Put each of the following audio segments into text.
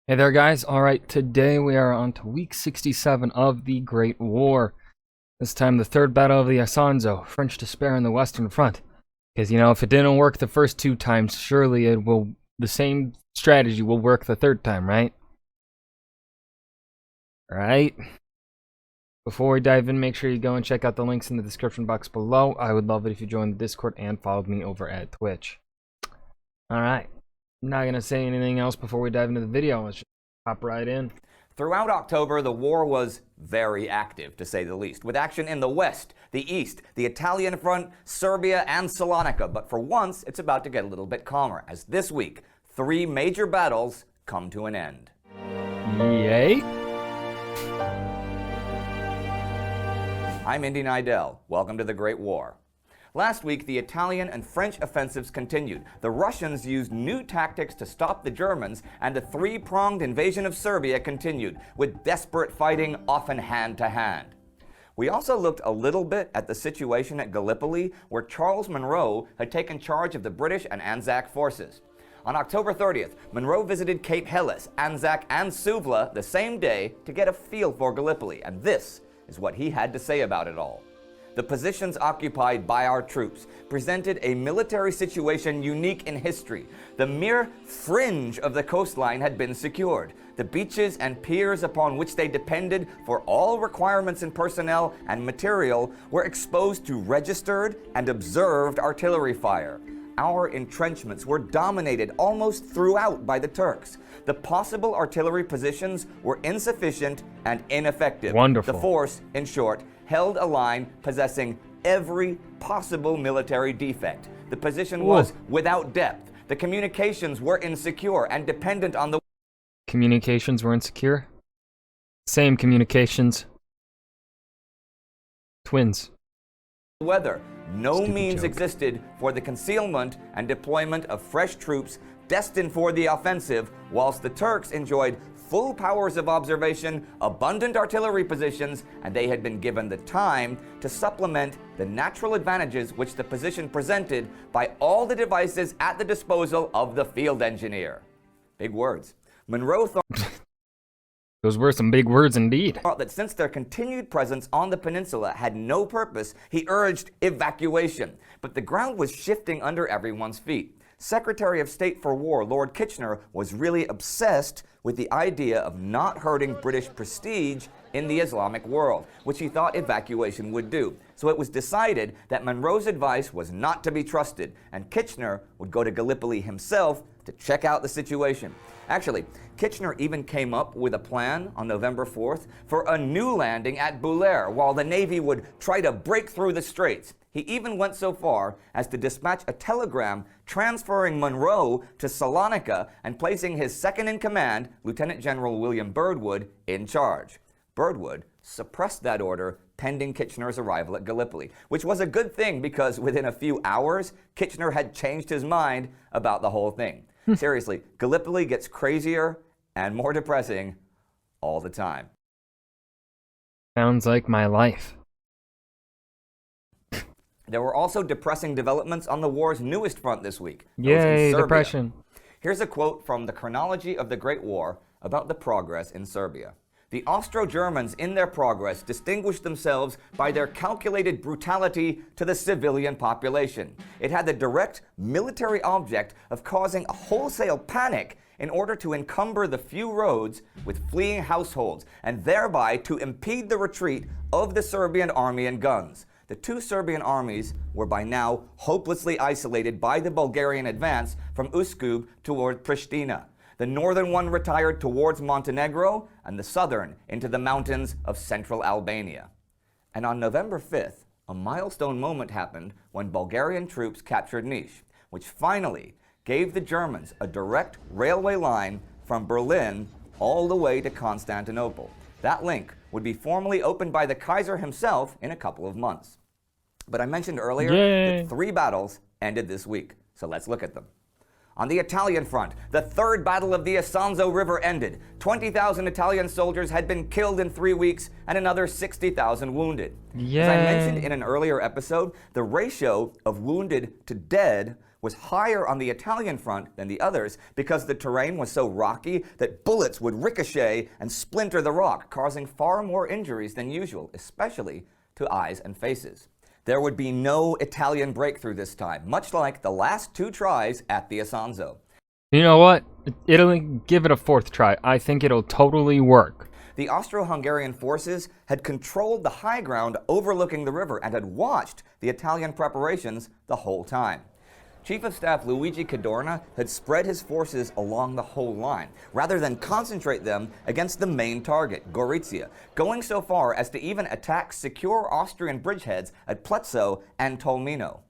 Hey there, guys. Alright, today we are on to week 67 of the Great War. This time the third battle of the Isonzo, French despair in the Western Front. Because, if it didn't work the first two times, surely the same strategy will work the third time, right? Alright. Before we dive in, make sure you go and check out the links in the description box below. I would love it if you joined the Discord and followed me over at Twitch. Alright. I'm not going to say anything else before we dive into the video. Let's just hop right in. Throughout October, the war was very active, to say the least, with action in the west, the east, the Italian front, Serbia, and Salonika. But for once, it's about to get a little bit calmer, as this week, 3 major battles come to an end. Yay! I'm Indy Nidell. Welcome to the Great War. Last week, the Italian and French offensives continued. The Russians used new tactics to stop the Germans, and the three-pronged invasion of Serbia continued, with desperate fighting often hand-to-hand. We also looked a little bit at the situation at Gallipoli, where Charles Monro had taken charge of the British and Anzac forces. On October 30th, Monro visited Cape Helles, Anzac, and Suvla the same day to get a feel for Gallipoli, and this is what he had to say about it all. The positions occupied by our troops presented a military situation unique in history. The mere fringe of the coastline had been secured. The beaches and piers upon which they depended for all requirements in personnel and material were exposed to registered and observed artillery fire. Our entrenchments were dominated almost throughout by the Turks. The possible artillery positions were insufficient and ineffective. Wonderful. The force, in short, held a line possessing every possible military defect. The position was without depth. The communications were insecure and dependent on the Communications were insecure? Same communications. Twins. weather. No Stupid means joke. existed for the concealment and deployment of fresh troops destined for the offensive, whilst the Turks enjoyed full powers of observation, abundant artillery positions, and they had been given the time to supplement the natural advantages which the position presented by all the devices at the disposal of the field engineer. Big words. Monro Those were some big words indeed. thought that since their continued presence on the peninsula had no purpose, he urged evacuation. But the ground was shifting under everyone's feet. Secretary of State for War Lord Kitchener was really obsessed with the idea of not hurting British prestige in the Islamic world, which he thought evacuation would do. So it was decided that Monro's advice was not to be trusted, and Kitchener would go to Gallipoli himself to check out the situation. Actually, Kitchener even came up with a plan on November 4th for a new landing at Bulair while the Navy would try to break through the straits. He even went so far as to dispatch a telegram transferring Monro to Salonika and placing his second-in-command, Lieutenant General William Birdwood, in charge. Birdwood suppressed that order pending Kitchener's arrival at Gallipoli, which was a good thing because within a few hours, Kitchener had changed his mind about the whole thing. Seriously, Gallipoli gets crazier and more depressing all the time. Sounds like my life. There were also depressing developments on the war's newest front this week. Those in Yay, Serbia. depression. Here's a quote from the Chronology of the Great War about the progress in Serbia. The Austro-Germans in their progress distinguished themselves by their calculated brutality to the civilian population. It had the direct military object of causing a wholesale panic in order to encumber the few roads with fleeing households and thereby to impede the retreat of the Serbian army and guns. The two Serbian armies were by now hopelessly isolated by the Bulgarian advance from Uskub toward Pristina. The northern one retired towards Montenegro, and the southern into the mountains of central Albania. And on November 5th, a milestone moment happened when Bulgarian troops captured Niš, which finally gave the Germans a direct railway line from Berlin all the way to Constantinople. That link would be formally opened by the Kaiser himself in a couple of months. But I mentioned earlier that 3 battles ended this week, so let's look at them. On the Italian front, the third battle of the Isonzo River ended. 20,000 Italian soldiers had been killed in 3 weeks and another 60,000 wounded. As I mentioned in an earlier episode, the ratio of wounded to dead was higher on the Italian front than the others because the terrain was so rocky that bullets would ricochet and splinter the rock, causing far more injuries than usual, especially to eyes and faces. There would be no Italian breakthrough this time, much like the last 2 tries at the Isonzo. You know what? Italy, give it a 4th try. I think it'll totally work. The Austro-Hungarian forces had controlled the high ground overlooking the river and had watched the Italian preparations the whole time. Chief of Staff Luigi Cadorna had spread his forces along the whole line, rather than concentrate them against the main target, Gorizia, going so far as to even attack secure Austrian bridgeheads at Plezzo and Tolmino.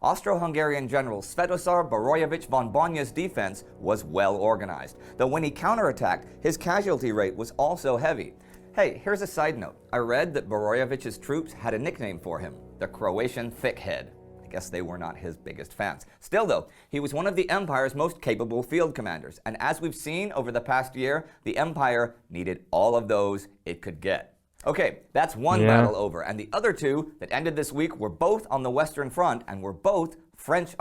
Austro-Hungarian General Svetozar Borojevic von Bonya's defense was well organized, though when he counterattacked, his casualty rate was also heavy. Hey, here's a side note. I read that Borojevic's troops had a nickname for him, the Croatian Thickhead. I guess they were not his biggest fans. Still though, he was one of the Empire's most capable field commanders, and as we've seen over the past year, the Empire needed all of those it could get. Okay, that's one battle over, and the other 2 that ended this week were both on the Western Front and were both French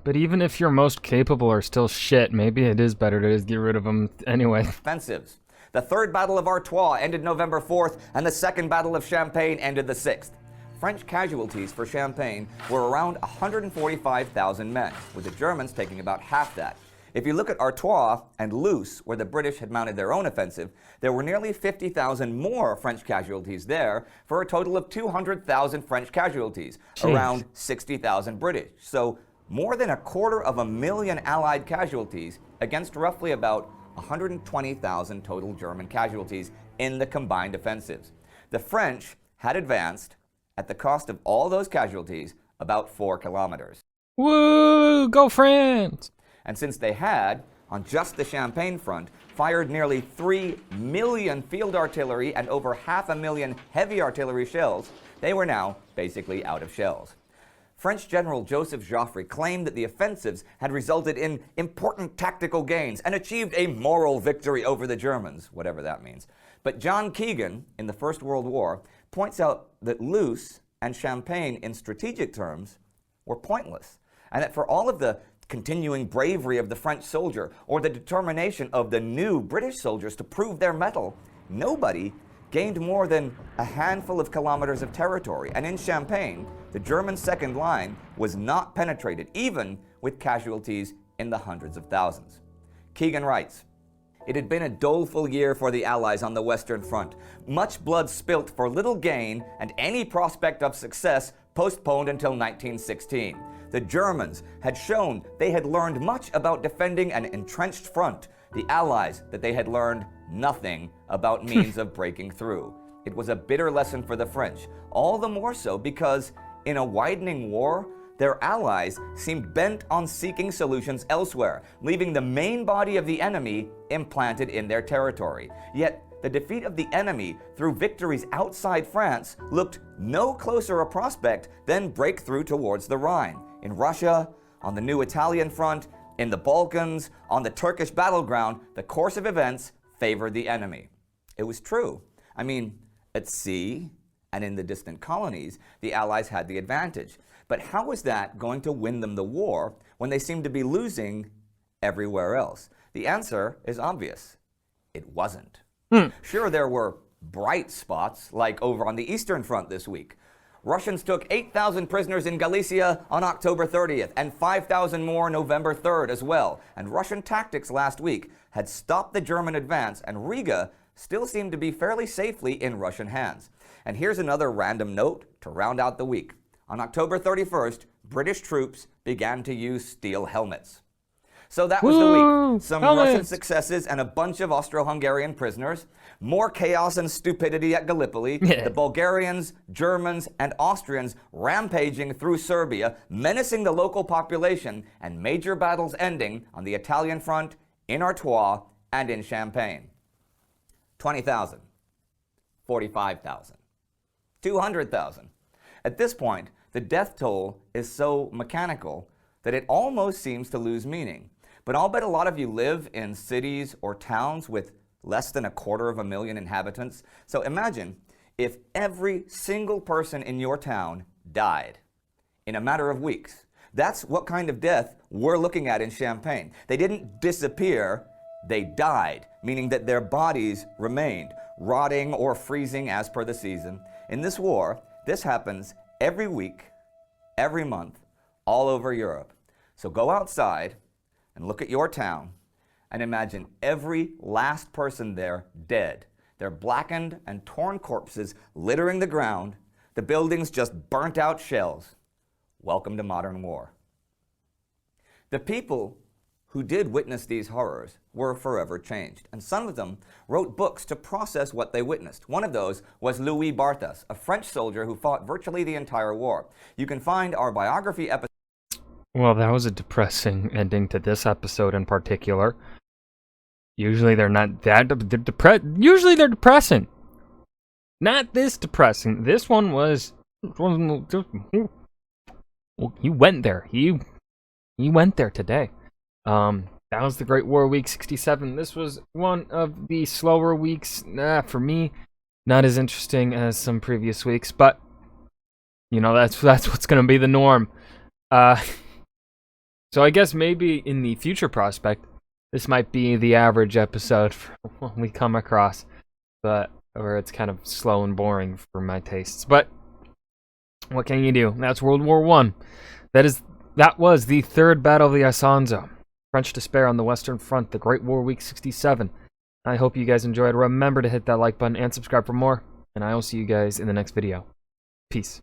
But even if your most capable are still shit, maybe it is better to just get rid of them anyway. offensives. The 3rd Battle of Artois ended November 4th, and the 2nd Battle of Champagne ended the 6th. French casualties for Champagne were around 145,000 men, with the Germans taking about half that. If you look at Artois and Loos, where the British had mounted their own offensive, there were nearly 50,000 more French casualties there, for a total of 200,000 French casualties, around 60,000 British. So more than 250,000 Allied casualties against roughly about 120,000 total German casualties in the combined offensives. The French had advanced, at the cost of all those casualties, about 4 kilometers. Woo! Go France! And since they had, on just the Champagne front, fired nearly 3 million field artillery and over 500,000 heavy artillery shells, they were now basically out of shells. French General Joseph Joffre claimed that the offensives had resulted in important tactical gains and achieved a moral victory over the Germans, whatever that means. But John Keegan, in the First World War, points out that Loos and Champagne, in strategic terms, were pointless, and that for all of the continuing bravery of the French soldier or the determination of the new British soldiers to prove their mettle, nobody gained more than a handful of kilometers of territory. And in Champagne, the German second line was not penetrated, even with casualties in the hundreds of thousands. Keegan writes, "It had been a doleful year for the Allies on the Western Front. Much blood spilt for little gain, and any prospect of success postponed until 1916. The Germans had shown they had learned much about defending an entrenched front. The Allies that they had learned nothing about means of breaking through. It was a bitter lesson for the French, all the more so because in a widening war, their allies seemed bent on seeking solutions elsewhere, leaving the main body of the enemy implanted in their territory. Yet, the defeat of the enemy through victories outside France looked no closer a prospect than breakthrough towards the Rhine. In Russia, on the new Italian front, in the Balkans, on the Turkish battleground, the course of events favored the enemy." It was true. I mean, at sea and in the distant colonies, the Allies had the advantage. But how was that going to win them the war when they seemed to be losing everywhere else? The answer is obvious. It wasn't. Sure, there were bright spots, like over on the Eastern Front this week. Russians took 8,000 prisoners in Galicia on October 30th, and 5,000 more November 3rd as well. And Russian tactics last week had stopped the German advance, and Riga still seemed to be fairly safely in Russian hands. And here's another random note to round out the week. On October 31st, British troops began to use steel helmets. So that was the week. Some Russian successes and a bunch of Austro-Hungarian prisoners. More chaos and stupidity at Gallipoli. The Bulgarians, Germans, and Austrians rampaging through Serbia, menacing the local population, and major battles ending on the Italian front, in Artois, and in Champagne. 20,000. 45,000. 200,000. At this point, the death toll is so mechanical that it almost seems to lose meaning. But I'll bet a lot of you live in cities or towns with less than 250,000 inhabitants. So imagine if every single person in your town died in a matter of weeks. That's what kind of death we're looking at in Champagne. They didn't disappear, they died, meaning that their bodies remained, rotting or freezing as per the season. In this war, this happens every week, every month, all over Europe. So go outside and look at your town and imagine every last person there dead. Their blackened and torn corpses littering the ground, the buildings just burnt out shells. Welcome to modern war. The people who did witness these horrors were forever changed, and some of them wrote books to process what they witnessed. One of those was Louis Barthas, a French soldier who fought virtually the entire war. You can find our biography episode. Well, that was a depressing ending to this episode in particular. Usually they're not that usually they're depressing. Not this depressing. This one was he went there. He went there today. That was the Great War Week 67. This was one of the slower weeks. For me, not as interesting as some previous weeks, but you know, that's what's going to be the norm. So I guess maybe in the future prospect, this might be the average episode for when we come across, but where it's kind of slow and boring for my tastes. But what can you do? That's World War I. That was the third battle of the Isonzo. French despair on the Western Front, the Great War Week 67. I hope you guys enjoyed. Remember to hit that like button and subscribe for more, and I will see you guys in the next video. Peace.